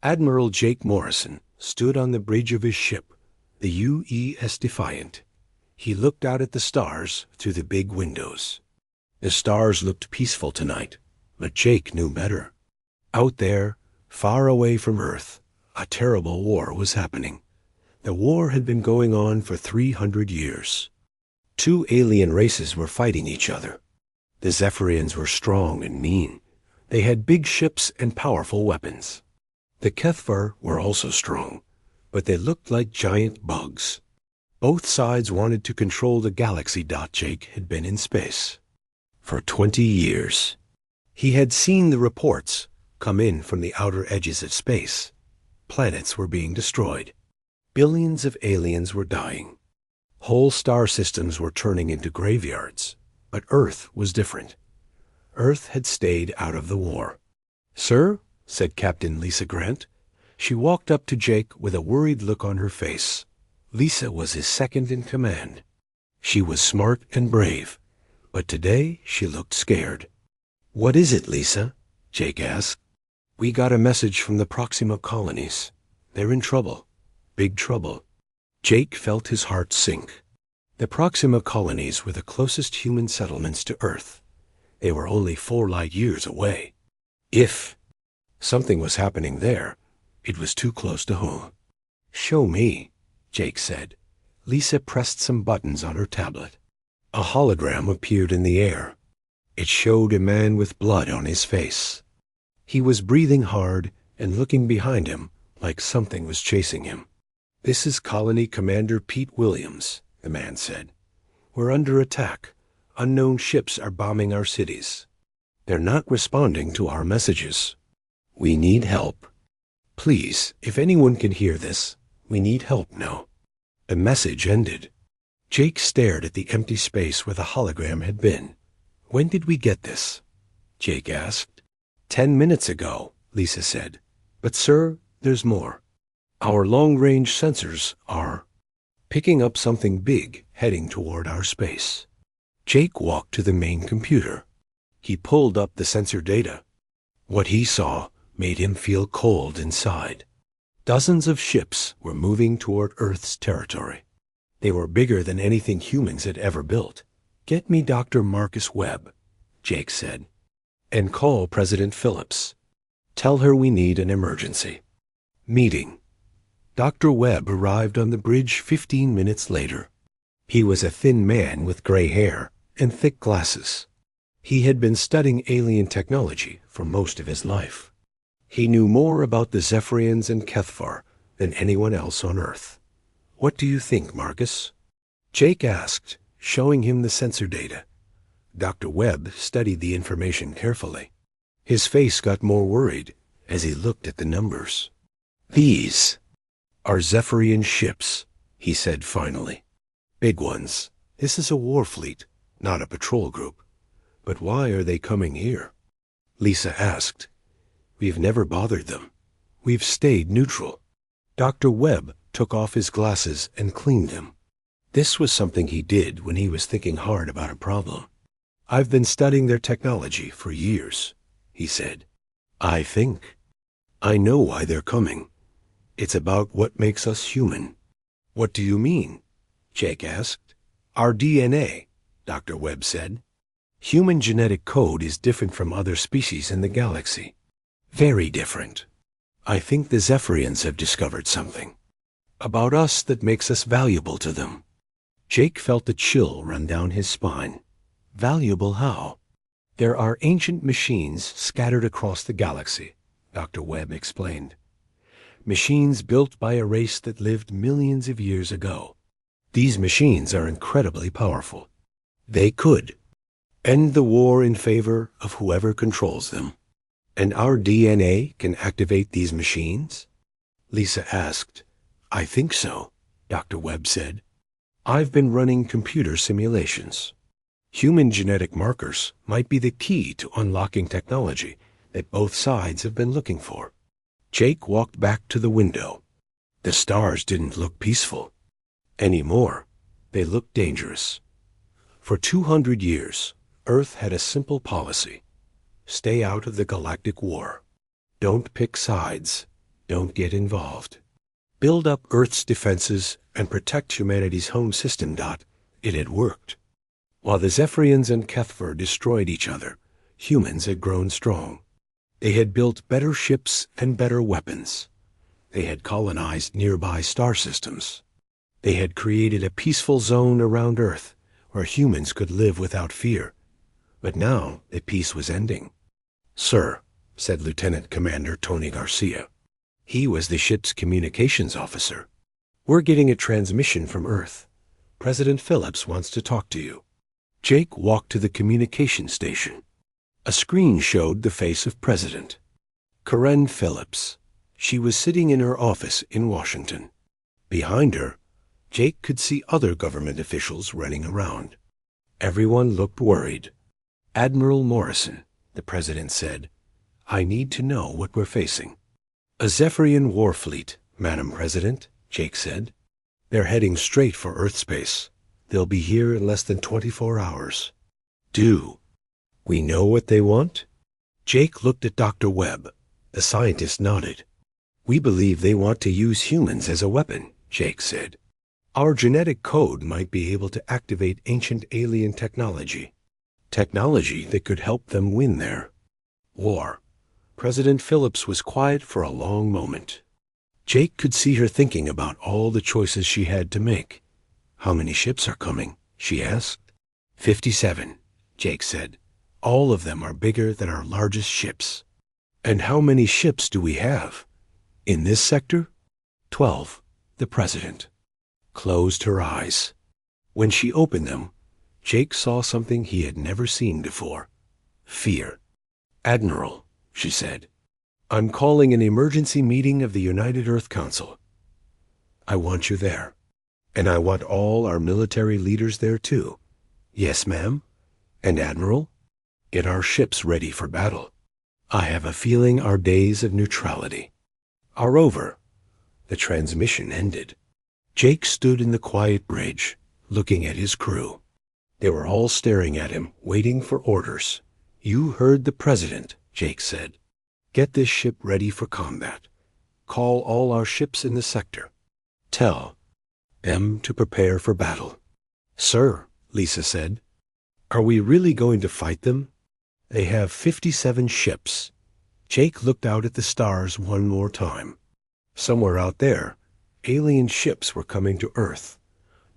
Admiral Jake Morrison stood on the bridge of his ship, the UES Defiant. He looked out at the stars through the big windows. The stars looked peaceful tonight, but Jake knew better. Out there, far away from Earth, a terrible war was happening. The war had been going on for 300 years. Two alien races were fighting each other. The Zephyrians were strong and mean. They had big ships and powerful weapons. The HFY were also strong, but they looked like giant bugs. Both sides wanted to control the galaxy. Jake had been in space for 20 years. He had seen the reports come in from the outer edges of space. Planets were being destroyed. Billions of aliens were dying. Whole star systems were turning into graveyards. But Earth was different. Earth had stayed out of the war. "Sir," said Captain Lisa Grant. She walked up to Jake with a worried look on her face. Lisa was his second in command. She was smart and brave, but today she looked scared. "What is it, Lisa?" Jake asked. "We got a message from the Proxima colonies. They're in trouble. Big trouble." Jake felt his heart sink. The Proxima colonies were the closest human settlements to Earth. They were only 4 light years away. If something was happening there, it was too close to home. "Show me," Jake said. Lisa pressed some buttons on her tablet. A hologram appeared in the air. It showed a man with blood on his face. He was breathing hard and looking behind him like something was chasing him. "This is Colony Commander Pete Williams," the man said. "We're under attack. Unknown ships are bombing our cities. They're not responding to our messages. We need help. Please, if anyone can hear this, we need help now." The message ended. Jake stared at the empty space where the hologram had been. "When did we get this?" Jake asked. 10 minutes ago, Lisa said. "But sir, there's more. Our long-range sensors are picking up something big heading toward our space." Jake walked to the main computer. He pulled up the sensor data. What he saw made him feel cold inside. Dozens of ships were moving toward Earth's territory. They were bigger than anything humans had ever built. "Get me Dr. Marcus Webb," Jake said, "and call President Phillips. Tell her we need an emergency meeting." Dr. Webb arrived on the bridge 15 minutes later. He was a thin man with gray hair and thick glasses. He had been studying alien technology for most of his life. He knew more about the Zephyrians and HFY than anyone else on Earth. "What do you think, Marcus?" Jake asked, showing him the sensor data. Dr. Webb studied the information carefully. His face got more worried as he looked at the numbers. "These are Zephyrian ships," he said finally. "Big ones. This is a war fleet, not a patrol group. But why are they coming here?" Lisa asked. "We've never bothered them. We've stayed neutral." Dr. Webb took off his glasses and cleaned them. This was something he did when he was thinking hard about a problem. "I've been studying their technology for years," he said. I know why they're coming. It's about what makes us human." "What do you mean?" Jake asked. "Our DNA," Dr. Webb said. "Human genetic code is different from other species in the galaxy. Very different. I think the Zephyrians have discovered something about us that makes us valuable to them." Jake felt a chill run down his spine. Valuable how? "There are ancient machines scattered across the galaxy," Dr. Webb explained. "Machines built by a race that lived millions of years ago. These machines are incredibly powerful. They could end the war in favor of whoever controls them. And our DNA can activate these machines?" Lisa asked. "I think so," Dr. Webb said. "I've been running computer simulations. Human genetic markers might be the key to unlocking technology that both sides have been looking for." Jake walked back to the window. The stars didn't look peaceful anymore. They looked dangerous. For 200 years, Earth had a simple policy: stay out of the galactic war. Don't pick sides. Don't get involved. Build up Earth's defenses and protect humanity's home system. It had worked. While the Zephyrians and Kethver destroyed each other, humans had grown strong. They had built better ships and better weapons. They had colonized nearby star systems. They had created a peaceful zone around Earth where humans could live without fear. But now the peace was ending. "Sir," said Lieutenant Commander Tony Garcia. He was the ship's communications officer. "We're getting a transmission from Earth. President Phillips wants to talk to you." Jake walked to the communication station. A screen showed the face of President Karen Phillips. She was sitting in her office in Washington. Behind her, Jake could see other government officials running around. Everyone looked worried. "Admiral Morrison," the president said, "I need to know what we're facing." "A Zephyrian war fleet, Madam President," Jake said. "They're heading straight for Earth space. They'll be here in less than 24 hours. Do we know what they want?" Jake looked at Dr. Webb. The scientist nodded. "We believe they want to use humans as a weapon," Jake said. "Our genetic code might be able to activate ancient alien technology. Technology that could help them win their war." President Phillips was quiet for a long moment. Jake could see her thinking about all the choices she had to make. "How many ships are coming?" she asked. 57, Jake said. "All of them are bigger than our largest ships." "And how many ships do we have in this sector?" 12, the president closed her eyes. When she opened them, Jake saw something he had never seen before. Fear. "Admiral," she said, "I'm calling an emergency meeting of the United Earth Council. I want you there. And I want all our military leaders there too." "Yes, ma'am." "And Admiral, get our ships ready for battle. I have a feeling our days of neutrality are over." The transmission ended. Jake stood in the quiet bridge, looking at his crew. They were all staring at him, waiting for orders. "You heard the president," Jake said. "Get this ship ready for combat. Call all our ships in the sector. Tell them to prepare for battle." "Sir," Lisa said, "are we really going to fight them?" "They have 57 ships." Jake looked out at the stars one more time. Somewhere out there, alien ships were coming to Earth.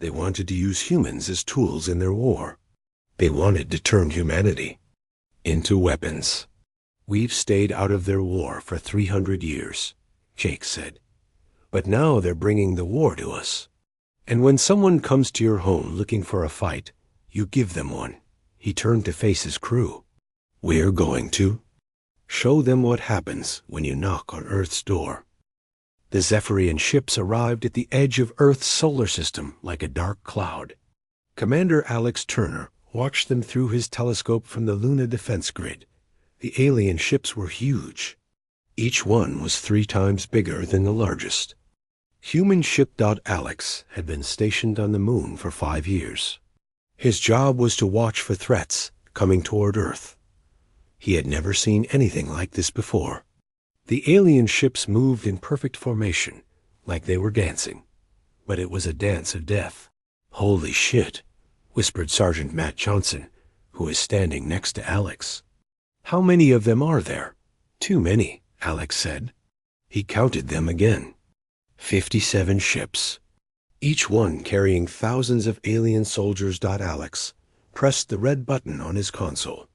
They wanted to use humans as tools in their war. They wanted to turn humanity into weapons. "We've stayed out of their war for 300 years, Jake said. "But now they're bringing the war to us. And when someone comes to your home looking for a fight, you give them one." He turned to face his crew. "We're going to show them what happens when you knock on Earth's door." The Zephyrian ships arrived at the edge of Earth's solar system like a dark cloud. Commander Alex Turner watched them through his telescope from the Luna defense grid. The alien ships were huge. Each one was 3 times bigger than the largest. Human ship Alex had been stationed on the moon for 5 years. His job was to watch for threats coming toward Earth. He had never seen anything like this before. The alien ships moved in perfect formation, like they were dancing. But it was a dance of death. "Holy shit," whispered Sergeant Matt Johnson, who was standing next to Alex. "How many of them are there?" "Too many," Alex said. He counted them again. 57 ships, each one carrying thousands of alien soldiers. Alex pressed the red button on his console.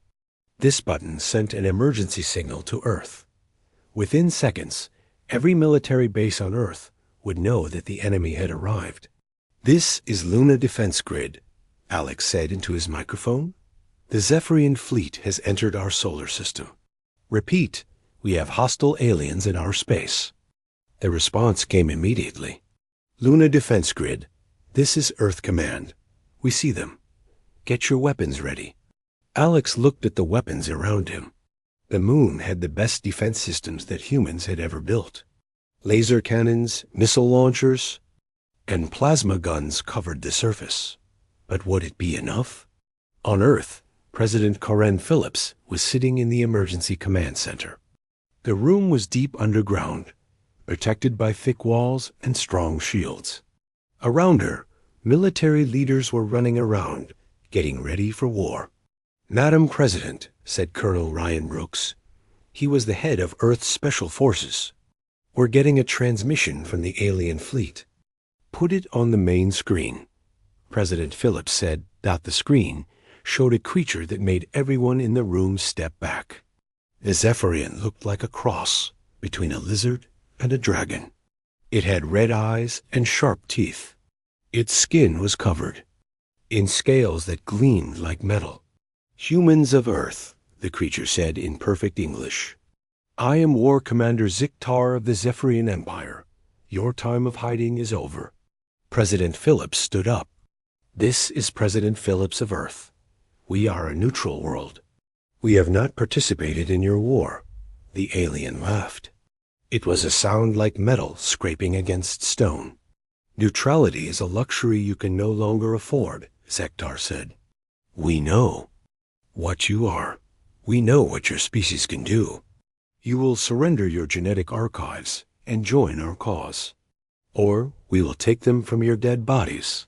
This button sent an emergency signal to Earth. Within seconds, every military base on Earth would know that the enemy had arrived. "This is Luna Defense Grid," Alex said into his microphone. "The Zephyrian fleet has entered our solar system. Repeat, we have hostile aliens in our space." The response came immediately. "Luna Defense Grid, this is Earth Command. We see them. Get your weapons ready." Alex looked at the weapons around him. The moon had the best defense systems that humans had ever built. Laser cannons, missile launchers, and plasma guns covered the surface. But would it be enough? On Earth, President Karen Phillips was sitting in the emergency command center. The room was deep underground. protected by thick walls and strong shields. Around her, military leaders were running around, getting ready for war. "Madam President," said Colonel Ryan Brooks. He was the head of Earth's Special Forces. "We're getting a transmission from the alien fleet." "Put it on the main screen." President Phillips said that the screen showed a creature that made everyone in the room step back. The Zephyrian looked like a cross between a lizard and a dragon. It had red eyes and sharp teeth. Its skin was covered in scales that gleamed like metal. "Humans of Earth," the creature said in perfect English. "I am War Commander Ziktar of the Zephyrian Empire. Your time of hiding is over." President Phillips stood up. "This is President Phillips of Earth. We are a neutral world. We have not participated in your war." The alien laughed. It was a sound like metal scraping against stone. "Neutrality is a luxury you can no longer afford," Ziktar said. "We know what you are. We know what your species can do. You will surrender your genetic archives and join our cause, or we will take them from your dead bodies."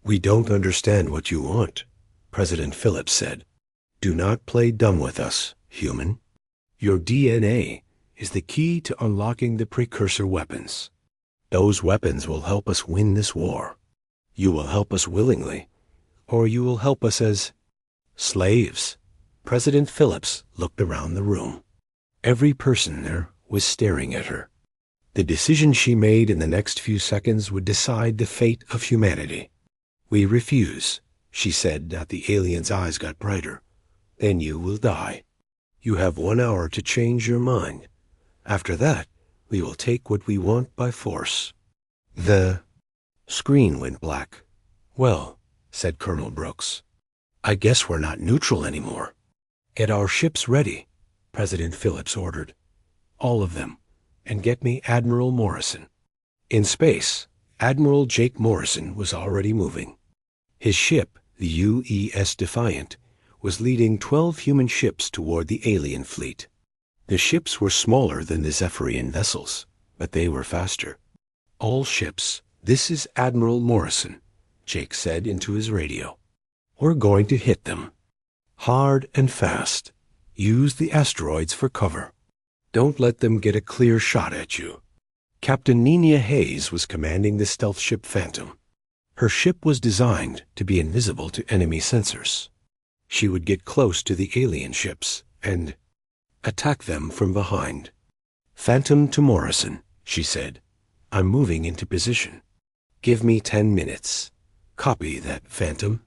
"We don't understand what you want," President Phillips said. "Do not play dumb with us, human. Your DNA is the key to unlocking the precursor weapons. Those weapons will help us win this war. You will help us willingly, or you will help us as slaves." President Phillips looked around the room. Every person there was staring at her. The decision she made in the next few seconds would decide the fate of humanity. "We refuse," she said as the alien's eyes got brighter. "Then you will die. You have 1 hour to change your mind. After that, we will take what we want by force." The screen went black. "Well," said Colonel Brooks, "I guess we're not neutral anymore." "Get our ships ready," President Phillips ordered. "All of them. And get me Admiral Morrison." In space, Admiral Jake Morrison was already moving. His ship, the UES Defiant, was leading 12 human ships toward the alien fleet. The ships were smaller than the Zephyrian vessels, but they were faster. "All ships, this is Admiral Morrison," Jake said into his radio. "We're going to hit them. Hard and fast. Use the asteroids for cover. Don't let them get a clear shot at you." Captain Nina Hayes was commanding the stealth ship Phantom. Her ship was designed to be invisible to enemy sensors. She would get close to the alien ships and attack them from behind. "Phantom to Morrison," she said. "I'm moving into position. Give me 10 minutes. Copy that, Phantom.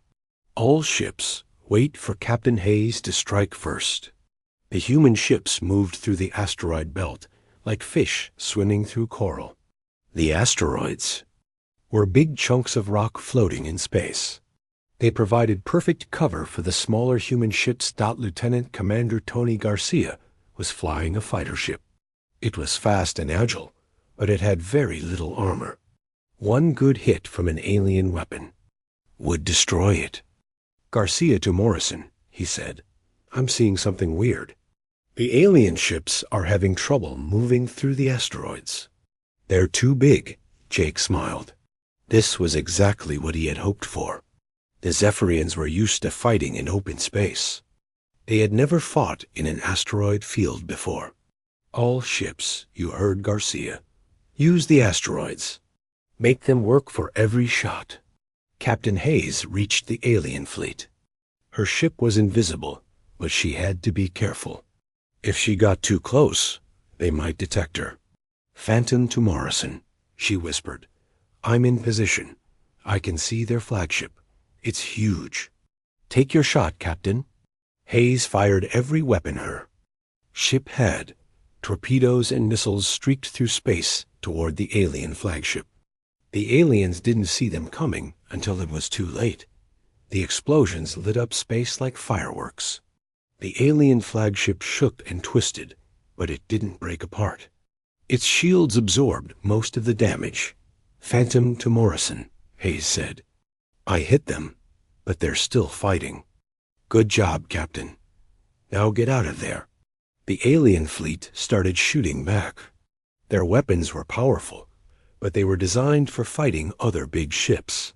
All ships, wait for Captain Hayes to strike first." The human ships moved through the asteroid belt like fish swimming through coral. The asteroids were big chunks of rock floating in space. They provided perfect cover for the smaller human ships. Lieutenant Commander Tony Garcia was flying a fighter ship. It was fast and agile, but it had very little armor. One good hit from an alien weapon would destroy it. "Garcia to Morrison," he said. "I'm seeing something weird. The alien ships are having trouble moving through the asteroids." "They're too big," Jake smiled. This was exactly what he had hoped for. The Zephyrians were used to fighting in open space. They had never fought in an asteroid field before. "All ships," you heard Garcia. "Use the asteroids. Make them work for every shot." Captain Hayes reached the alien fleet. Her ship was invisible, but she had to be careful. If she got too close, they might detect her. "Phantom to Morrison," she whispered. "I'm in position. I can see their flagship. It's huge. Take your shot, Captain." Hayes fired every weapon her ship had. Torpedoes and missiles streaked through space toward the alien flagship. The aliens didn't see them coming until it was too late. The explosions lit up space like fireworks. The alien flagship shook and twisted, but it didn't break apart. Its shields absorbed most of the damage. "Phantom to Morrison," Hayes said. "I hit them, but they're still fighting." "Good job, Captain. Now get out of there." The alien fleet started shooting back. Their weapons were powerful, but they were designed for fighting other big ships.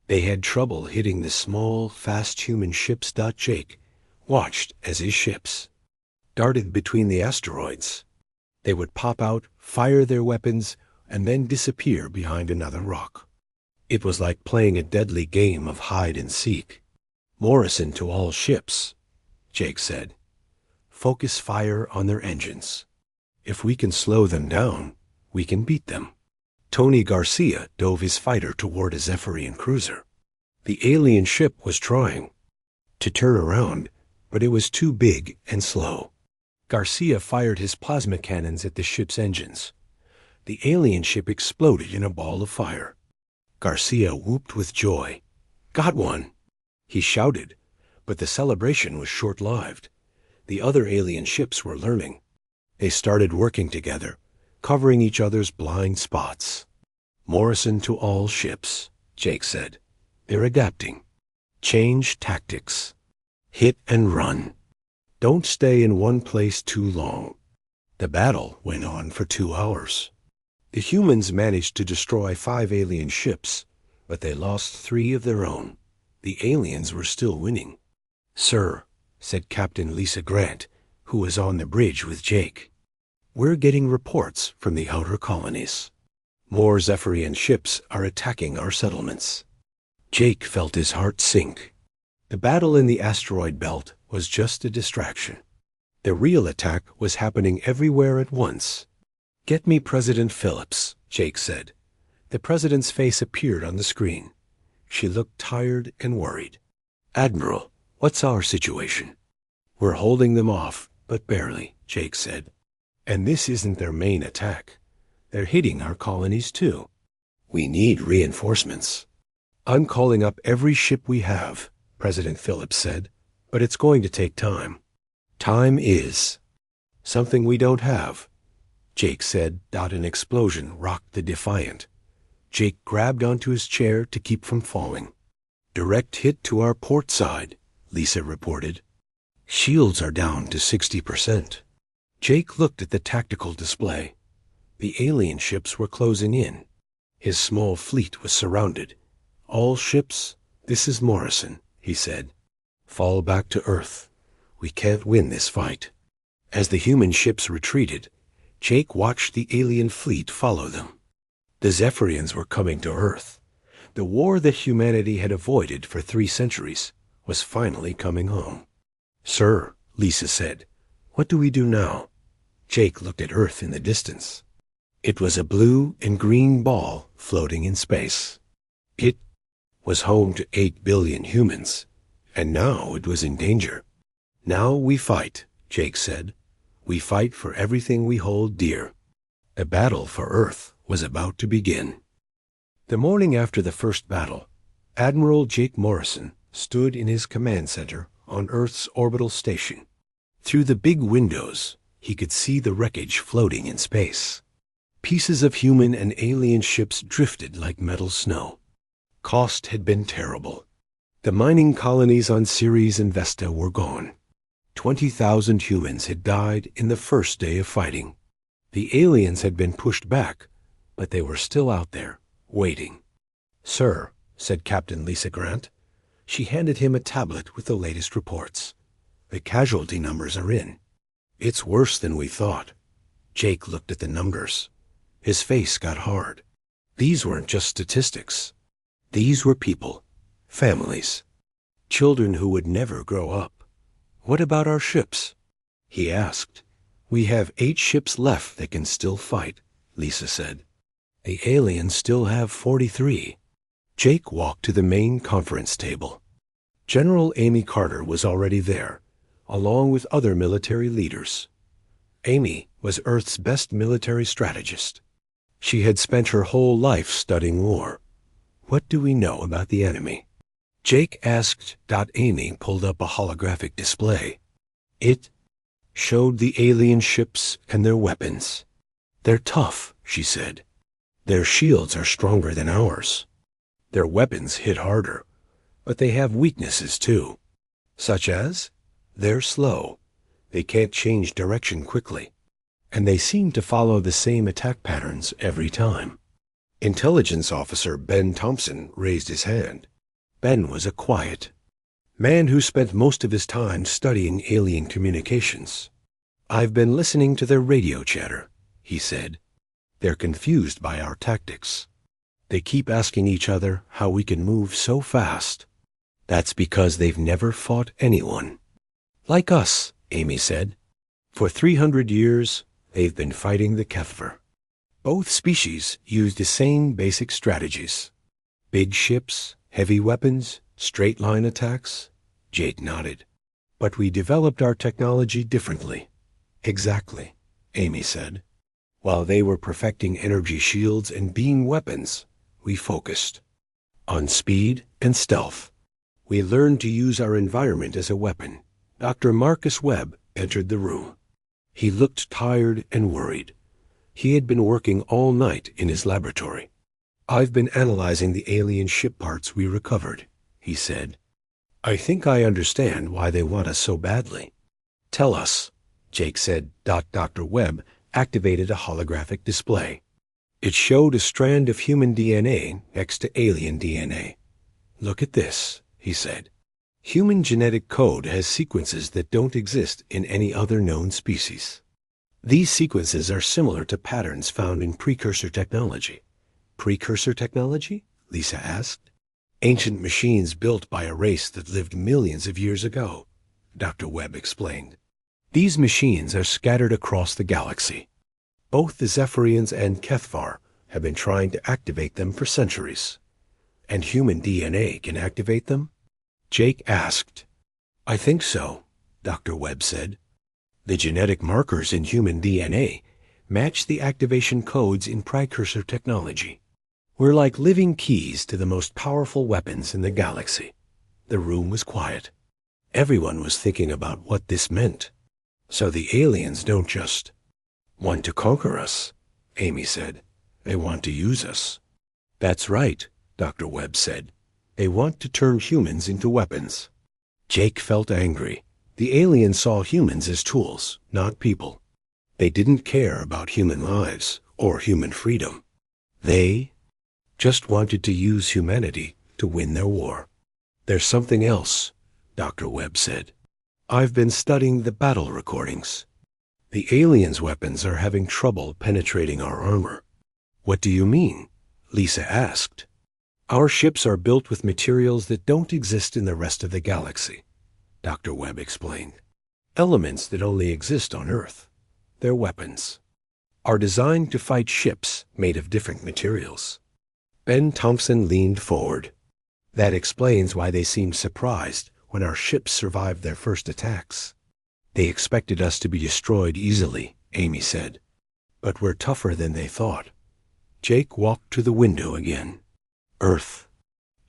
They had trouble hitting the small, fast human ships. Jake watched as his ships darted between the asteroids. They would pop out, fire their weapons, and then disappear behind another rock. It was like playing a deadly game of hide and seek. "Morrison to all ships," Jake said. "Focus fire on their engines. If we can slow them down, we can beat them." Tony Garcia dove his fighter toward a Zephyrian cruiser. The alien ship was trying to turn around, but it was too big and slow. Garcia fired his plasma cannons at the ship's engines. The alien ship exploded in a ball of fire. Garcia whooped with joy. "Got one!" he shouted, but the celebration was short-lived. The other alien ships were learning. They started working together, covering each other's blind spots. "Morrison to all ships," Jake said. "They're adapting. Change tactics. Hit and run. Don't stay in one place too long." The battle went on for 2 hours. The humans managed to destroy 5 alien ships, but they lost 3 of their own. The aliens were still winning. "Sir," said Captain Lisa Grant, who was on the bridge with Jake, "we're getting reports from the outer colonies. More Zephyrian ships are attacking our settlements." Jake felt his heart sink. The battle in the asteroid belt was just a distraction. The real attack was happening everywhere at once. "Get me President Phillips," Jake said. The president's face appeared on the screen. She looked tired and worried. "Admiral, what's our situation?" "We're holding them off, but barely," Jake said. "And this isn't their main attack. They're hitting our colonies too. We need reinforcements." "I'm calling up every ship we have," President Phillips said, "but it's going to take time." "Time is something we don't have," Jake said. An explosion rocked the Defiant. Jake grabbed onto his chair to keep from falling. "Direct hit to our port side," Lisa reported. "Shields are down to 60%. Jake looked at the tactical display. The alien ships were closing in. His small fleet was surrounded. "All ships, this is Morrison," he said. "Fall back to Earth. We can't win this fight." As the human ships retreated, Jake watched the alien fleet follow them. The Zephyrians were coming to Earth. The war that humanity had avoided for 3 centuries was finally coming home. "Sir," Lisa said, "what do we do now?" Jake looked at Earth in the distance. It was a blue and green ball floating in space. It was home to 8 billion humans, and now it was in danger. "Now we fight," Jake said. "We fight for everything we hold dear." A battle for Earth was about to begin. The morning after the first battle, Admiral Jake Morrison stood in his command center on Earth's orbital station. Through the big windows, he could see the wreckage floating in space. Pieces of human and alien ships drifted like metal snow. Cost had been terrible. The mining colonies on Ceres and Vesta were gone. 20,000 humans had died in the first day of fighting. The aliens had been pushed back, but they were still out there, waiting. "Sir," said Captain Lisa Grant. She handed him a tablet with the latest reports. "The casualty numbers are in. It's worse than we thought." Jake looked at the numbers. His face got hard. These weren't just statistics. These were people, families, children who would never grow up. "What about our ships?" he asked. "We have 8 ships left that can still fight," Lisa said. "The aliens still have 43. Jake walked to the main conference table. General Amy Carter was already there, along with other military leaders. Amy was Earth's best military strategist. She had spent her whole life studying war. "What do we know about the enemy?" Jake asked. Amy pulled up a holographic display. It showed the alien ships and their weapons. "They're tough," she said. "Their shields are stronger than ours. Their weapons hit harder, but they have weaknesses too. Such as, they're slow. They can't change direction quickly. and they seemed to follow the same attack patterns every time. Intelligence Officer Ben Thompson raised his hand. Ben was a quiet man who spent most of his time studying alien communications. "I've been listening to their radio chatter," he said. "They're confused by our tactics. They keep asking each other how we can move so fast. That's because they've never fought anyone." "Like us," Amy said. "For 300 years, they've been fighting the Kethver. Both species use the same basic strategies. Big ships, heavy weapons, straight-line attacks." Jake nodded. "But we developed our technology differently." "Exactly," Amy said. "While they were perfecting energy shields and beam weapons, we focused on speed and stealth. We learned to use our environment as a weapon." Dr. Marcus Webb entered the room. He looked tired and worried. He had been working all night in his laboratory. "I've been analyzing the alien ship parts we recovered," he said. "I think I understand why they want us so badly." "Tell us," Jake said. Dr. Webb activated a holographic display. It showed a strand of human DNA next to alien DNA. "Look at this," he said. "Human genetic code has sequences that don't exist in any other known species. These sequences are similar to patterns found in precursor technology." "Precursor technology?" Lisa asked. "Ancient machines built by a race that lived millions of years ago," Dr. Webb explained. "These machines are scattered across the galaxy. Both the Zephyrians and Kethvar have been trying to activate them for centuries." "And human DNA can activate them?" Jake asked. "I think so," Dr. Webb said. "The genetic markers in human DNA match the activation codes in precursor technology. We're like living keys to the most powerful weapons in the galaxy." The room was quiet. Everyone was thinking about what this meant. "So the aliens don't just want to conquer us," Amy said. "They want to use us." "That's right," Dr. Webb said. "They want to turn humans into weapons." Jake felt angry. The aliens saw humans as tools, not people. They didn't care about human lives or human freedom. They just wanted to use humanity to win their war. "There's something else," Dr. Webb said. "I've been studying the battle recordings. The aliens' weapons are having trouble penetrating our armor." "What do you mean?" Lisa asked. "Our ships are built with materials that don't exist in the rest of the galaxy," Dr. Webb explained. "Elements that only exist on Earth. Their weapons are designed to fight ships made of different materials." Ben Thompson leaned forward. "That explains why they seemed surprised when our ships survived their first attacks." "They expected us to be destroyed easily," Amy said. "But we're tougher than they thought." Jake walked to the window again. Earth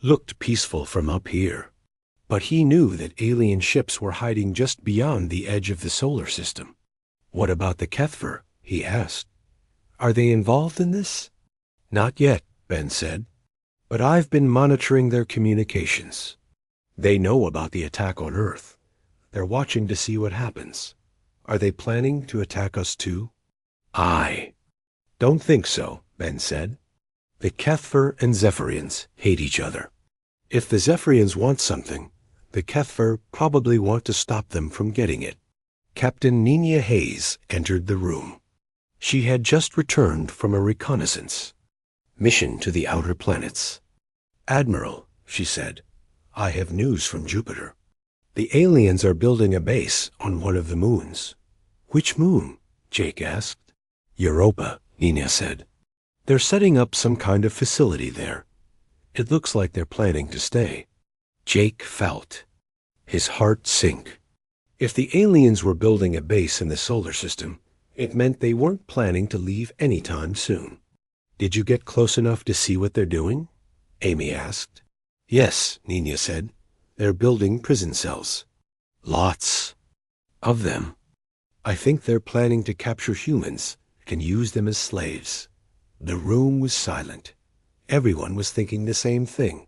looked peaceful from up here, but he knew that alien ships were hiding just beyond the edge of the solar system. "What about the Kethver?" he asked. "Are they involved in this?" "Not yet," Ben said. "But I've been monitoring their communications. They know about the attack on Earth. They're watching to see what happens. Are they planning to attack us too?" "I don't think so," Ben said. "The Kethver and Zephyrians hate each other. If the Zephyrians want something, the Kethver probably want to stop them from getting it." Captain Nina Hayes entered the room. She had just returned from a reconnaissance mission to the outer planets. "Admiral," she said, "I have news from Jupiter. The aliens are building a base on one of the moons." "Which moon?" Jake asked. "Europa," Nina said. "They're setting up some kind of facility there. It looks like they're planning to stay." Jake felt his heart sink. If the aliens were building a base in the solar system, it meant they weren't planning to leave anytime soon. "Did you get close enough to see what they're doing?" Amy asked. "Yes," Nina said. "They're building prison cells. Lots of them. I think they're planning to capture humans and use them as slaves." The room was silent. Everyone was thinking the same thing.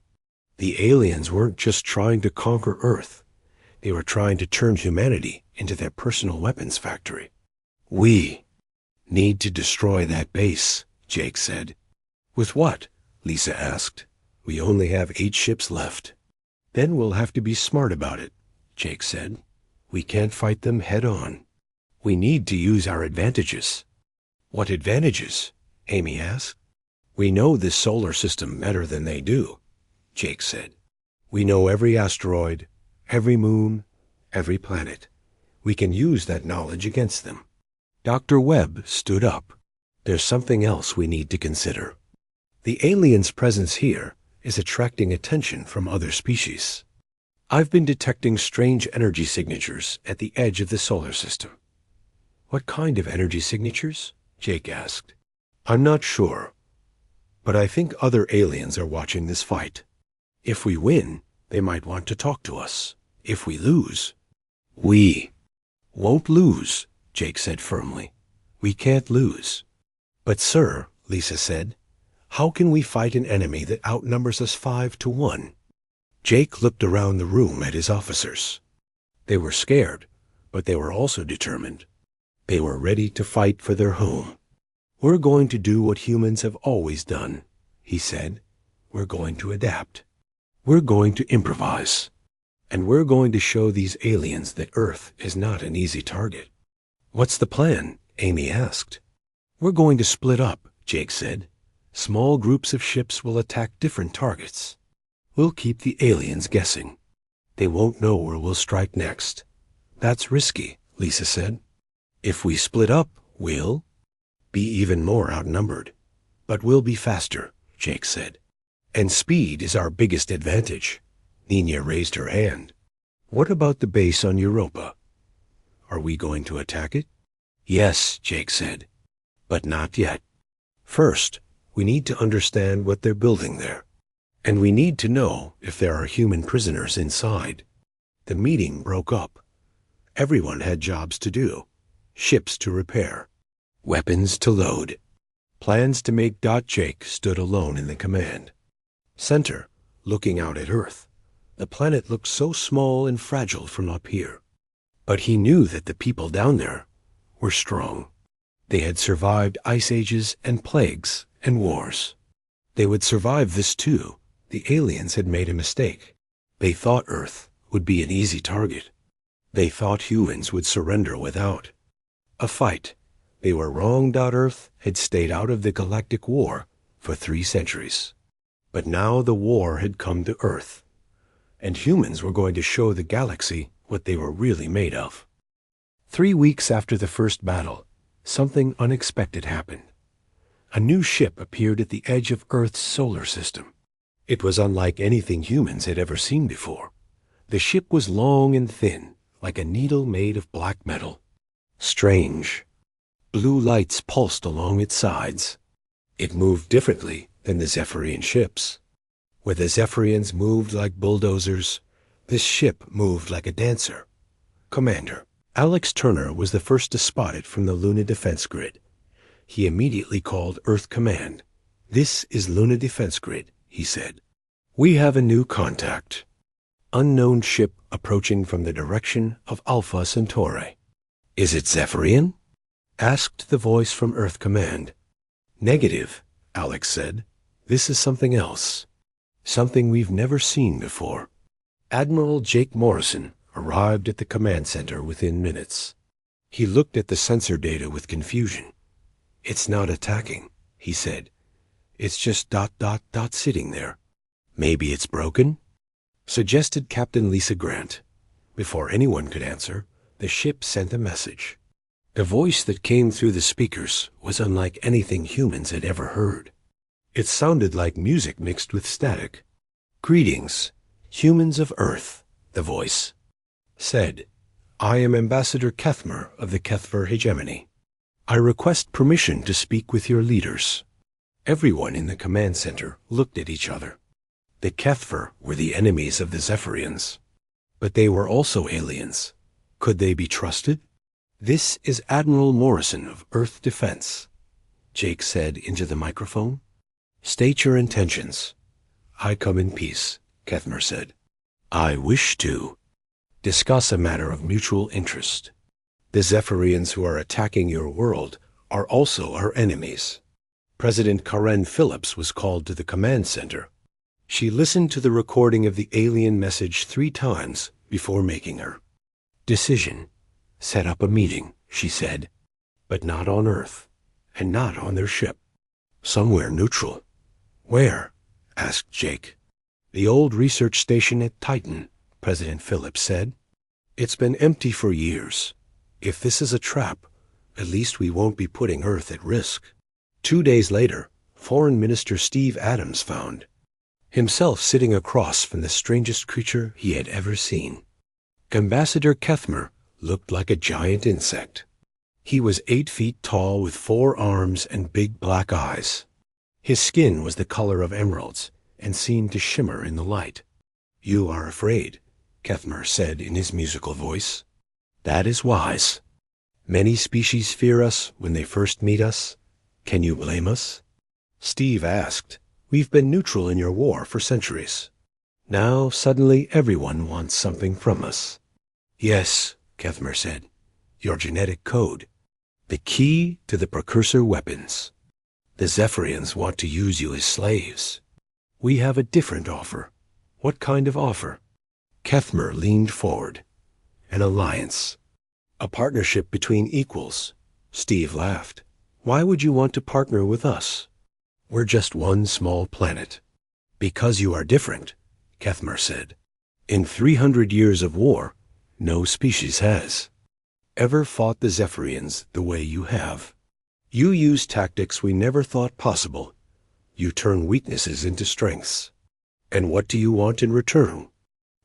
The aliens weren't just trying to conquer Earth. They were trying to turn humanity into their personal weapons factory. "We Need to destroy that base, Jake said. With what? Lisa asked. We only have 8 ships left. Then we'll have to be smart about it, Jake said. We can't fight them head on. We need to use our advantages. What advantages? Amy asked. We know this solar system better than they do, Jake said. We know every asteroid, every moon, every planet. We can use that knowledge against them. Dr. Webb stood up. There's something else we need to consider. The aliens' presence here is attracting attention from other species. I've been detecting strange energy signatures at the edge of the solar system. What kind of energy signatures? Jake asked. I'm not sure, but I think other aliens are watching this fight. If we win, they might want to talk to us. If we lose, we won't lose, Jake said firmly. We can't lose. But sir, Lisa said, how can we fight an enemy that outnumbers us 5-1? Jake looked around the room at his officers. They were scared, but they were also determined. They were ready to fight for their home. We're going to do what humans have always done, he said. We're going to adapt. We're going to improvise. And we're going to show these aliens that Earth is not an easy target. What's the plan? Amy asked. We're going to split up, Jake said. Small groups of ships will attack different targets. We'll keep the aliens guessing. They won't know where we'll strike next. That's risky, Lisa said. If we split up, we'll be even more outnumbered. But we'll be faster, Jake said. And speed is our biggest advantage. Nina raised her hand. What about the base on Europa? Are we going to attack it? Yes, Jake said. But not yet. First, we need to understand what they're building there. And we need to know if there are human prisoners inside. The meeting broke up. Everyone had jobs to do. Ships to repair. Weapons to load. Plans to make. Jake stood alone in the command center, looking out at Earth. The planet looked so small and fragile from up here. But he knew that the people down there were strong. They had survived ice ages and plagues and wars. They would survive this too. The aliens had made a mistake. They thought Earth would be an easy target. They thought humans would surrender without a fight. They were wrong. Earth had stayed out of the Galactic War for 3 centuries. But now the war had come to Earth, and humans were going to show the galaxy what they were really made of. 3 weeks after the first battle, something unexpected happened. A new ship appeared at the edge of Earth's solar system. It was unlike anything humans had ever seen before. The ship was long and thin, like a needle made of black metal. Strange. Blue lights pulsed along its sides. It moved differently than the Zephyrian ships. Where the Zephyrians moved like bulldozers, this ship moved like a dancer. Commander Alex Turner was the first to spot it from the Luna Defense Grid. He immediately called Earth Command. This is Luna Defense Grid, he said. We have a new contact. Unknown ship approaching from the direction of Alpha Centauri. Is it Zephyrian? Asked the voice from Earth Command. Negative, Alex said. This is something else. Something we've never seen before. Admiral Jake Morrison arrived at the command center within minutes. He looked at the sensor data with confusion. It's not attacking, he said. It's just ... sitting there. Maybe it's broken? Suggested Captain Lisa Grant. Before anyone could answer, the ship sent a message. The voice that came through the speakers was unlike anything humans had ever heard. It sounded like music mixed with static. Greetings, humans of Earth, the voice said. I am Ambassador Kethmer of the Kethver Hegemony. I request permission to speak with your leaders. Everyone in the command center looked at each other. The Kethver were the enemies of the Zephyrians. But they were also aliens. Could they be trusted? This is Admiral Morrison of Earth Defense, Jake said into the microphone. State your intentions. I come in peace, Kethmer said. I wish to discuss a matter of mutual interest. The Zephyrians who are attacking your world are also our enemies. President Karen Phillips was called to the command center. She listened to the recording of the alien message 3 times before making her decision. Set up a meeting, she said, but not on Earth, and not on their ship. Somewhere neutral. Where? Asked Jake. The old research station at Titan, President Phillips said. It's been empty for years. If this is a trap, at least we won't be putting Earth at risk. 2 days later, Foreign Minister Steve Adams found himself sitting across from the strangest creature he had ever seen. Ambassador Kethmer looked like a giant insect. He was 8 feet tall with 4 arms and big black eyes. His skin was the color of emeralds and seemed to shimmer in the light. You are afraid, Kethmer said in his musical voice. That is wise. Many species fear us when they first meet us. Can you blame us? Steve asked. We've been neutral in your war for centuries. Now, suddenly, everyone wants something from us. Yes, Kethmer said. Your genetic code. The key to the precursor weapons. The Zephyrians want to use you as slaves. We have a different offer. What kind of offer? Kethmer leaned forward. An alliance. A partnership between equals. Steve laughed. Why would you want to partner with us? We're just one small planet. Because you are different, Kethmer said. In 300 years of war, no species has ever fought the Zephyrians the way you have. You use tactics we never thought possible. You turn weaknesses into strengths. And what do you want in return?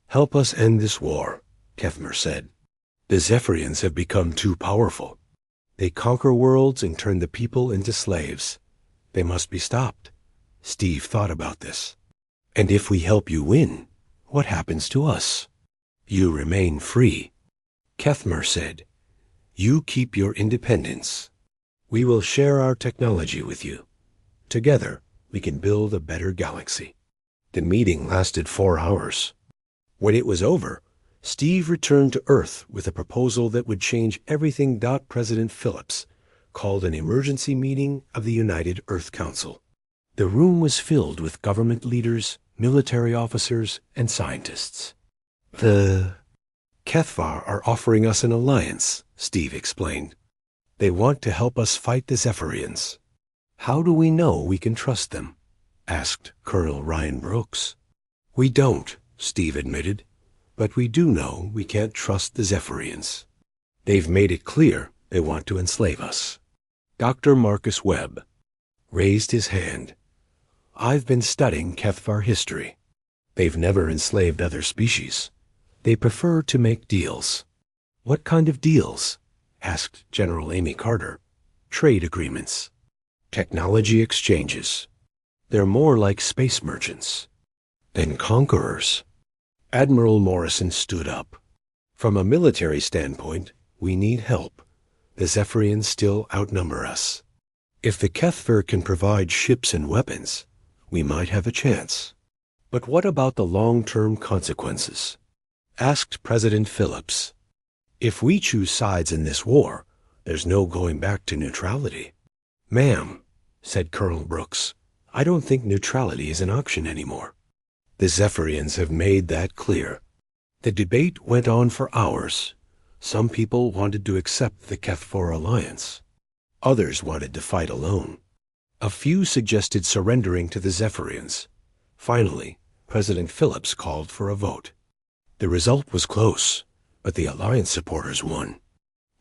Help us end this war, Kethmer said. The Zephyrians have become too powerful. They conquer worlds and turn the people into slaves. They must be stopped. Steve thought about this. And if we help you win, what happens to us? You remain free. Kethmer said, you keep your independence. We will share our technology with you. Together, we can build a better galaxy. The meeting lasted 4 hours. When it was over, Steve returned to Earth with a proposal that would change everything. President Phillips called an emergency meeting of the United Earth Council. The room was filled with government leaders, military officers, and scientists. The Kethvar are offering us an alliance, Steve explained. They want to help us fight the Zephyrians. How do we know we can trust them? Asked Colonel Ryan Brooks. We don't, Steve admitted, but we do know we can't trust the Zephyrians. They've made it clear they want to enslave us. Dr. Marcus Webb raised his hand. I've been studying Kethvar history. They've never enslaved other species. They prefer to make deals. What kind of deals? Asked General Amy Carter. Trade agreements. Technology exchanges. They're more like space merchants than conquerors. Admiral Morrison stood up. From a military standpoint, we need help. The Zephyrians still outnumber us. If the Kethvar can provide ships and weapons, we might have a chance. But what about the long-term consequences? Asked President Phillips. If we choose sides in this war, there's no going back to neutrality. Ma'am, said Colonel Brooks, I don't think neutrality is an option anymore. The Zephyrians have made that clear. The debate went on for hours. Some people wanted to accept the Kethvar alliance. Others wanted to fight alone. A few suggested surrendering to the Zephyrians. Finally, President Phillips called for a vote. The result was close, but the alliance supporters won.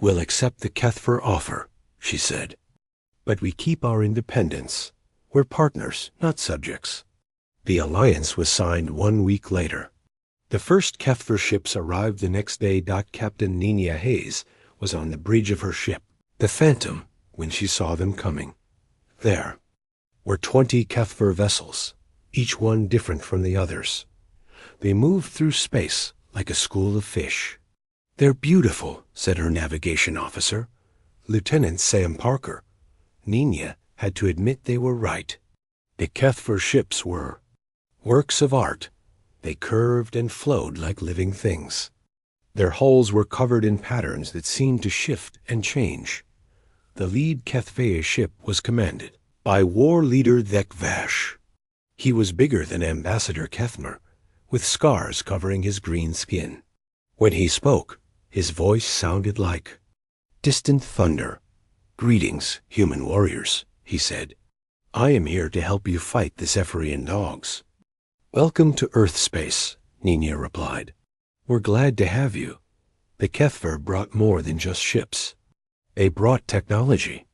We'll accept the Kethvar offer, she said. But we keep our independence. We're partners, not subjects. The alliance was signed 1 week later. The first Kethvar ships arrived the next day. Captain Nina Hayes was on the bridge of her ship, the Phantom, when she saw them coming. There were 20 Kethvar vessels, each one different from the others. They moved through space like a school of fish. They're beautiful, said her navigation officer, Lieutenant Sam Parker. Nina had to admit they were right. The Kethvar ships were works of art. They curved and flowed like living things. Their hulls were covered in patterns that seemed to shift and change. The lead HFY ship was commanded by War Leader Thekvash. He was bigger than Ambassador Kethmer, with scars covering his green skin. When he spoke, his voice sounded like distant thunder. "Greetings, human warriors," he said. "I am here to help you fight the Zephyrian dogs." "Welcome to Earth space," Nina replied. "We're glad to have you." The Kethver brought more than just ships. They brought technology.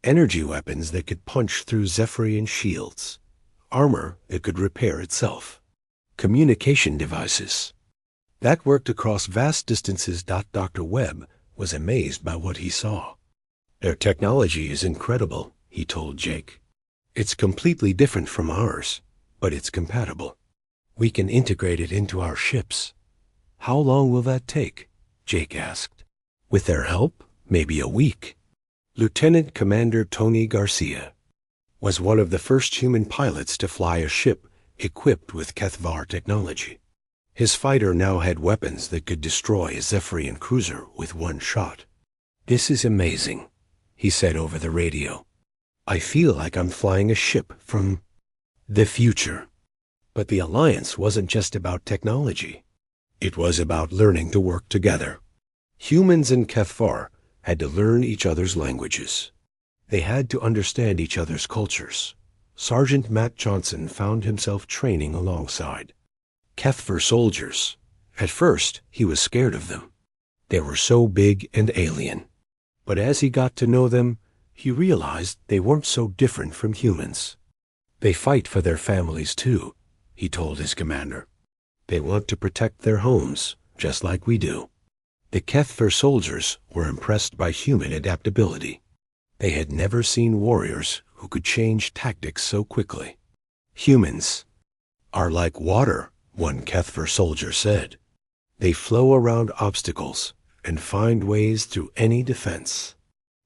Energy weapons that could punch through Zephyrian shields. Armor that could repair itself. Communication devices that worked across vast distances. Dr. Webb was amazed by what he saw. "Their technology is incredible," he told Jake. "It's completely different from ours, but it's compatible. We can integrate it into our ships." "How long will that take?" Jake asked. "With their help, maybe a week." Lieutenant Commander Tony Garcia was one of the first human pilots to fly a ship equipped with Kethvar technology. His fighter now had weapons that could destroy a Zephyrian cruiser with one shot. "This is amazing," he said over the radio. "I feel like I'm flying a ship from the future." But the alliance wasn't just about technology. It was about learning to work together. Humans and Kethvar had to learn each other's languages. They had to understand each other's cultures. Sergeant Matt Johnson found himself training alongside Kethvar soldiers. At first, he was scared of them. They were so big and alien. But as he got to know them, he realized they weren't so different from humans. "They fight for their families too," he told his commander. "They want to protect their homes, just like we do." The Kethvar soldiers were impressed by human adaptability. They had never seen warriors who could change tactics so quickly. "Humans are like water," one Kethvar soldier said. "They flow around obstacles and find ways through any defense."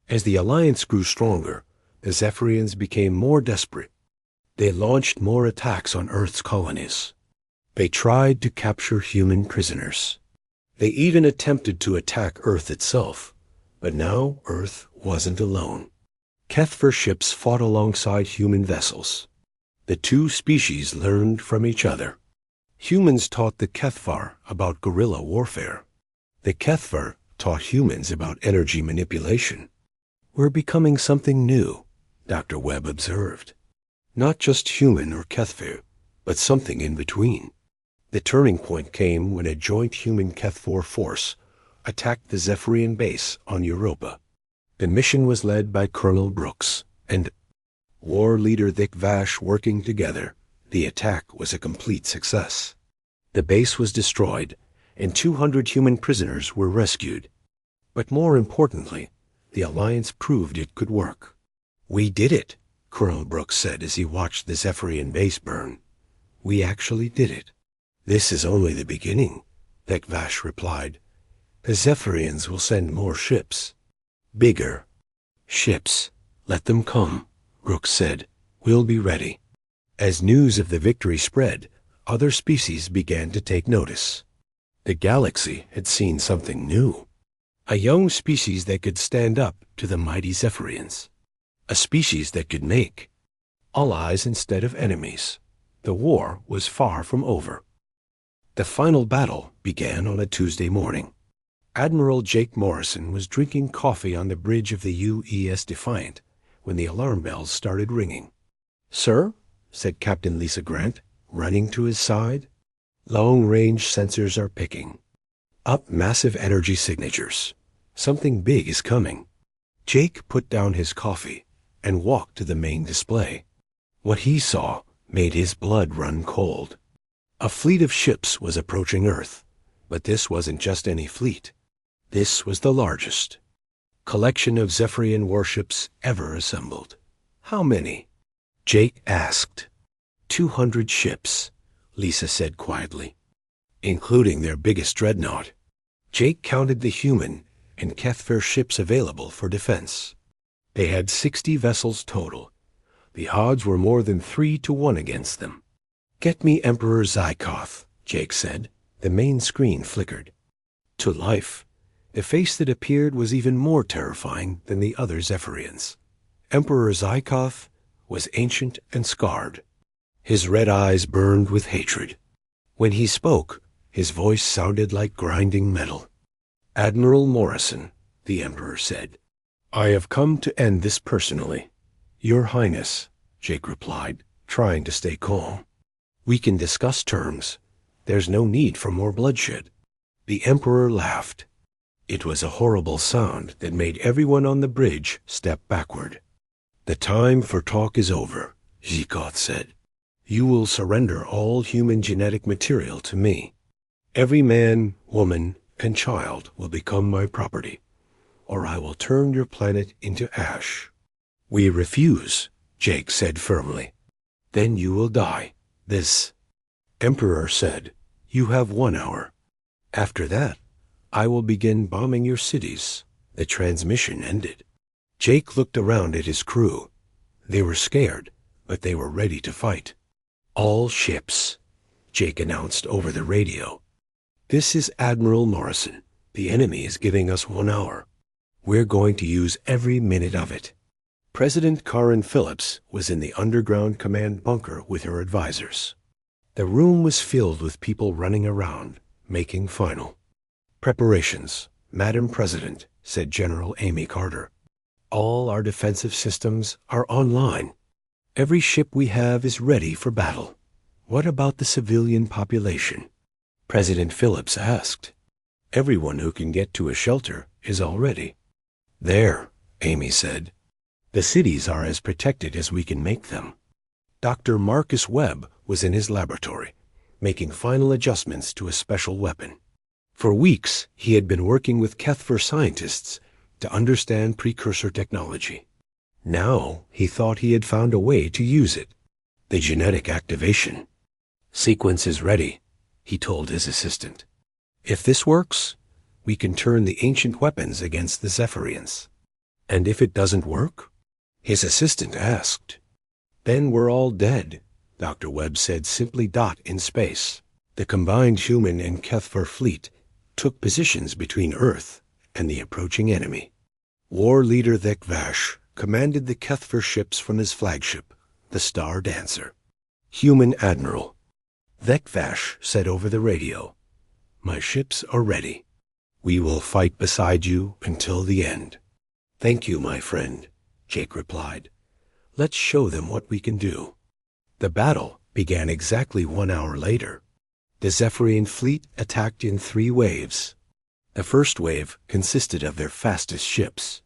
As the alliance grew stronger, the Zephyrians became more desperate. They launched more attacks on Earth's colonies. They tried to capture human prisoners. They even attempted to attack Earth itself. But now Earth wasn't alone. Kethvar ships fought alongside human vessels. The two species learned from each other. Humans taught the Kethvar about guerrilla warfare. The Kethvar taught humans about energy manipulation. "We're becoming something new," Dr. Webb observed. "Not just human or Kethvar, but something in between." The turning point came when a joint human Kethvar force attacked the Zephyrian base on Europa. The mission was led by Colonel Brooks and War Leader Thekvash. Working together, the attack was a complete success. The base was destroyed, and 200 human prisoners were rescued. But more importantly, the alliance proved it could work. "We did it," Colonel Brooks said as he watched the Zephyrian base burn. "We actually did it." "This is only the beginning," Thekvash replied. "The Zephyrians will send more ships. Bigger ships. Let them come," Brooks said. "We'll be ready." As news of the victory spread, other species began to take notice. The galaxy had seen something new. A young species that could stand up to the mighty Zephyrians. A species that could make allies instead of enemies. The war was far from over. The final battle began on a Tuesday morning. Admiral Jake Morrison was drinking coffee on the bridge of the UES Defiant when the alarm bells started ringing. "Sir?" said Captain Lisa Grant, running to his side. "Long-range sensors are picking up massive energy signatures. Something big is coming." Jake put down his coffee and walked to the main display. What he saw made his blood run cold. A fleet of ships was approaching Earth, but this wasn't just any fleet. This was the largest collection of Zephyrian warships ever assembled. "How many?" Jake asked. 200 ships, Lisa said quietly, including their biggest dreadnought. Jake counted the human and Kethvar ships available for defense. They had 60 vessels total. The odds were more than 3-1 against them. "Get me Emperor Zykoth," Jake said. The main screen flickered. "To life. The face that appeared was even more terrifying than the other Zephyrians. Emperor Zykoth was ancient and scarred. His red eyes burned with hatred. When he spoke, his voice sounded like grinding metal. "Admiral Morrison," the Emperor said, "I have come to end this personally." "Your Highness," Jake replied, trying to stay calm. "We can discuss terms. There's no need for more bloodshed." The Emperor laughed. It was a horrible sound that made everyone on the bridge step backward. "The time for talk is over," Zykoth said. "You will surrender all human genetic material to me. Every man, woman, and child will become my property, or I will turn your planet into ash." "We refuse," Jake said firmly. "Then you will die." This Emperor said, "You have 1 hour. After that, I will begin bombing your cities." The transmission ended. Jake looked around at his crew. They were scared, but they were ready to fight. "All ships," Jake announced over the radio. "This is Admiral Morrison. The enemy is giving us 1 hour. We're going to use every minute of it." President Karen Phillips was in the underground command bunker with her advisors. The room was filled with people running around, making final preparations. "Madam President," said General Amy Carter, "all our defensive systems are online. Every ship we have is ready for battle. What about the civilian population?" President Phillips asked. "Everyone who can get to a shelter is already there," Amy said. "The cities are as protected as we can make them." Dr. Marcus Webb was in his laboratory, making final adjustments to a special weapon. For weeks, he had been working with Kethver scientists to understand precursor technology. Now, he thought he had found a way to use it. The genetic activation. "Sequence is ready," he told his assistant. "If this works, we can turn the ancient weapons against the Zephyrians." "And if it doesn't work?" his assistant asked. "Then we're all dead," Dr. Webb said simply. In space, the combined human and Kethver fleet took positions between Earth and the approaching enemy. War leader Thekvash commanded the Kethver ships from his flagship, the Star Dancer. "Human Admiral," Thekvash said over the radio, "my ships are ready. We will fight beside you until the end." "Thank you, my friend," Jake replied. "Let's show them what we can do." The battle began exactly 1 hour later. The Zephyrian fleet attacked in 3 waves. The first wave consisted of their fastest ships.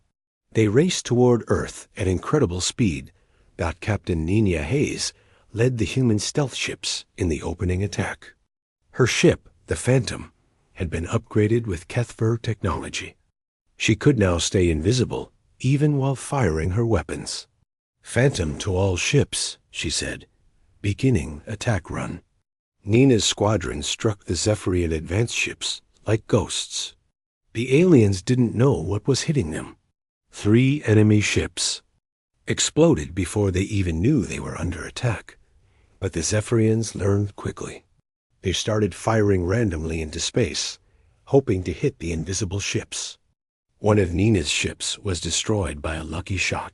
They raced toward Earth at incredible speed. Captain Nina Hayes led the human stealth ships in the opening attack. Her ship, the Phantom, had been upgraded with Kethver technology. She could now stay invisible, even while firing her weapons. "Phantom to all ships," she said, beginning attack run. Nina's squadron struck the Zephyrian advance ships like ghosts. The aliens didn't know what was hitting them. 3 enemy ships exploded before they even knew they were under attack. But the Zephyrians learned quickly. They started firing randomly into space, hoping to hit the invisible ships. One of Nina's ships was destroyed by a lucky shot.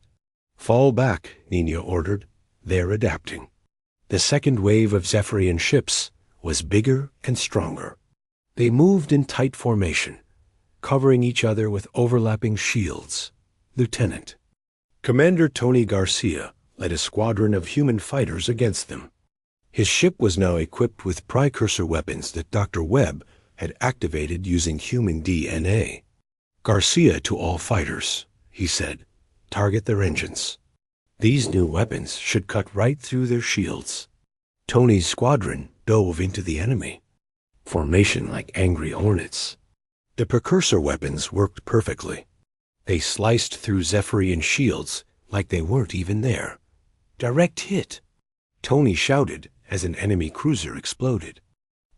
"Fall back," Nina ordered. "They're adapting." The second wave of Zephyrian ships was bigger and stronger. They moved in tight formation, covering each other with overlapping shields. Lieutenant Commander Tony Garcia led a squadron of human fighters against them. His ship was now equipped with precursor weapons that Dr. Webb had activated using human DNA. "Garcia to all fighters," he said. "Target their engines. These new weapons should cut right through their shields." Tony's squadron dove into the enemy, formation like angry hornets. The precursor weapons worked perfectly. They sliced through Zephyrian shields like they weren't even there. "Direct hit," Tony shouted as an enemy cruiser exploded.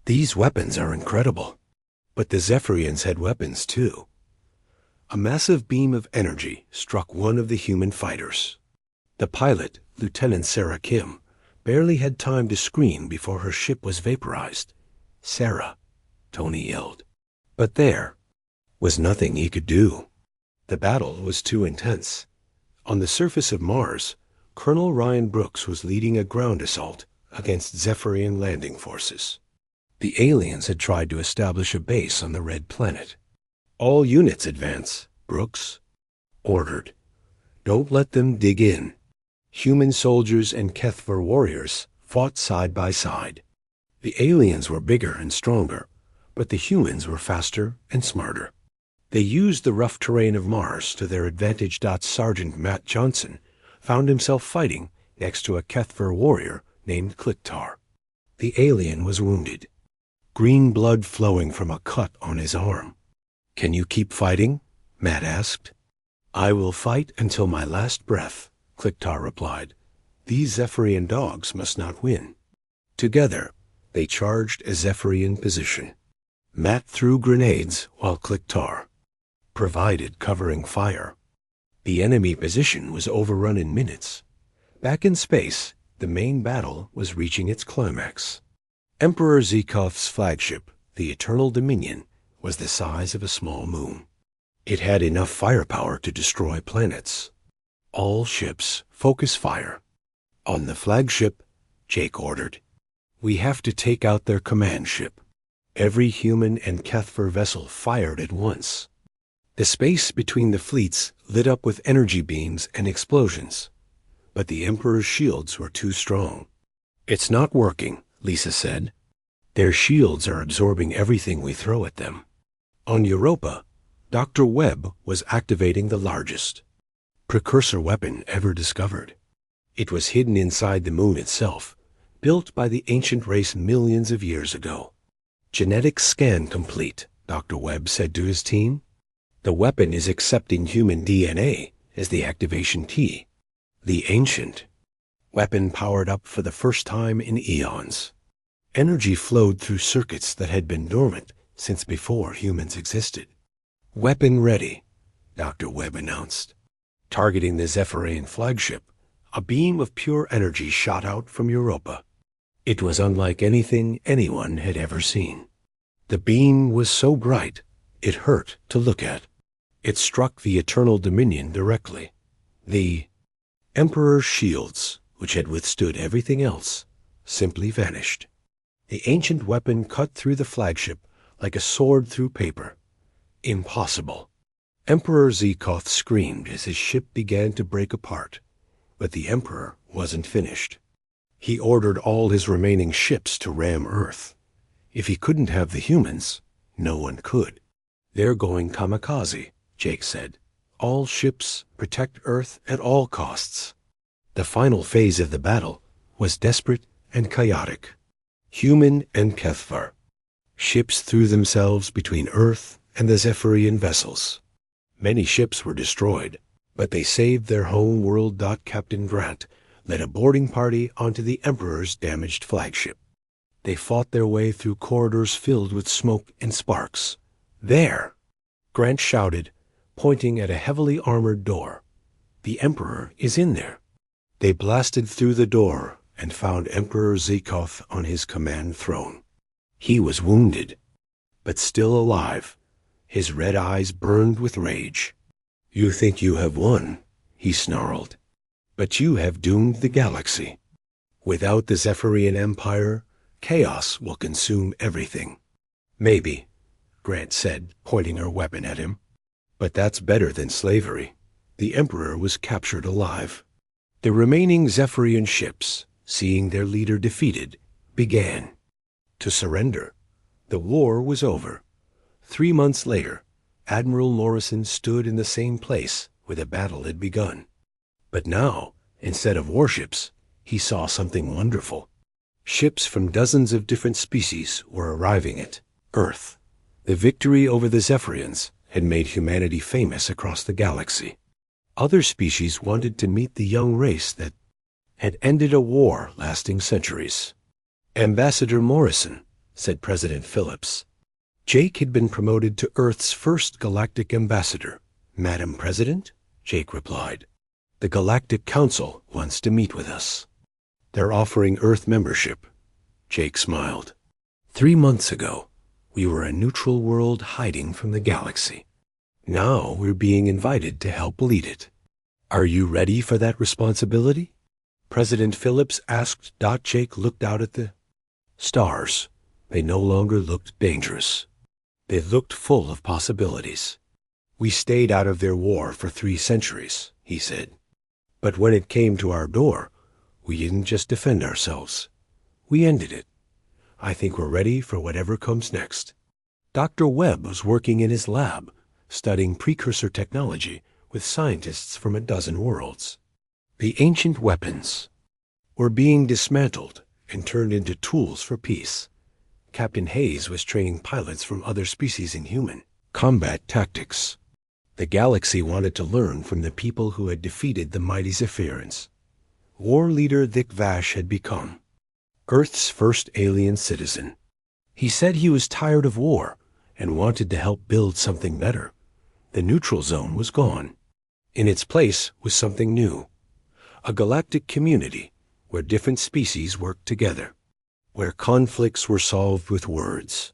"These weapons are incredible." But the Zephyrians had weapons too. A massive beam of energy struck one of the human fighters. The pilot, Lieutenant Sarah Kim, barely had time to scream before her ship was vaporized. "Sarah," Tony yelled. But there, was nothing he could do. The battle was too intense. On the surface of Mars, Colonel Ryan Brooks was leading a ground assault against Zephyrian landing forces. The aliens had tried to establish a base on the Red Planet. "All units advance," Brooks ordered. "Don't let them dig in." Human soldiers and HFY warriors fought side by side. The aliens were bigger and stronger, but the humans were faster and smarter. They used the rough terrain of Mars to their advantage. Sergeant Matt Johnson found himself fighting next to a HFY warrior named Kliktar. The alien was wounded, green blood flowing from a cut on his arm. "Can you keep fighting?" Matt asked. "I will fight until my last breath," Kliktar replied. "These Zephyrian dogs must not win." Together, they charged a Zephyrian position. Matt threw grenades while Kliktar provided covering fire. The enemy position was overrun in minutes. Back in space, the main battle was reaching its climax. Emperor Zekoth's flagship, the Eternal Dominion, was the size of a small moon. It had enough firepower to destroy planets. "All ships, focus fire." "On the flagship," Jake ordered. "We have to take out their command ship." Every human and HFY vessel fired at once. The space between the fleets lit up with energy beams and explosions, but the Emperor's shields were too strong. "It's not working," Lisa said. "Their shields are absorbing everything we throw at them." On Europa, Dr. Webb was activating the largest precursor weapon ever discovered. It was hidden inside the moon itself, built by the ancient race millions of years ago. "Genetic scan complete," Dr. Webb said to his team. "The weapon is accepting human DNA as the activation key." The ancient weapon powered up for the first time in eons. Energy flowed through circuits that had been dormant since before humans existed. "Weapon ready," Dr. Webb announced. Targeting the Zephyrian flagship, a beam of pure energy shot out from Europa. It was unlike anything anyone had ever seen. The beam was so bright, it hurt to look at. It struck the Eternal Dominion directly. The Emperor's shields, which had withstood everything else, simply vanished. The ancient weapon cut through the flagship like a sword through paper. Impossible. Emperor Zekoth screamed as his ship began to break apart, but the Emperor wasn't finished. He ordered all his remaining ships to ram Earth. If he couldn't have the humans, no one could. "They're going kamikaze," Jake said. "All ships protect Earth at all costs." The final phase of the battle was desperate and chaotic. Human and HFY ships threw themselves between Earth and the Zephyrian vessels. Many ships were destroyed, but they saved their home world. Captain Grant led a boarding party onto the Emperor's damaged flagship. They fought their way through corridors filled with smoke and sparks. "There!" Grant shouted, pointing at a heavily armored door. "The Emperor is in there." They blasted through the door and found Emperor Zekoth on his command throne. He was wounded, but still alive. His red eyes burned with rage. "You think you have won," he snarled, "but you have doomed the galaxy. Without the Zephyrian Empire, chaos will consume everything." "Maybe," Grant said, pointing her weapon at him. "But that's better than slavery." The Emperor was captured alive. The remaining Zephyrian ships, seeing their leader defeated, began to surrender. The war was over. 3 months later, Admiral Morrison stood in the same place where the battle had begun. But now, instead of warships, he saw something wonderful. Ships from dozens of different species were arriving at Earth. The victory over the Zephyrians had made humanity famous across the galaxy. Other species wanted to meet the young race that had ended a war lasting centuries. "Ambassador Morrison," said President Phillips. Jake had been promoted to Earth's first galactic ambassador. "Madam President," Jake replied, "the Galactic Council wants to meet with us. They're offering Earth membership." Jake smiled. 3 months ago, we were a neutral world hiding from the galaxy. Now we're being invited to help lead it. Are you ready for that responsibility? President Phillips asked. Jake looked out at the stars. They no longer looked dangerous. They looked full of possibilities. We stayed out of their war for 3 centuries, he said. But when it came to our door, we didn't just defend ourselves. We ended it. I think we're ready for whatever comes next. Dr. Webb was working in his lab, studying precursor technology with scientists from a dozen worlds. The ancient weapons were being dismantled and turned into tools for peace. Captain Hayes was training pilots from other species in human combat tactics. The galaxy wanted to learn from the people who had defeated the mighty Zephyrans. War leader Vic Vash had become Earth's first alien citizen. He said he was tired of war and wanted to help build something better. The neutral zone was gone. In its place was something new. A galactic community where different species worked together, where conflicts were solved with words,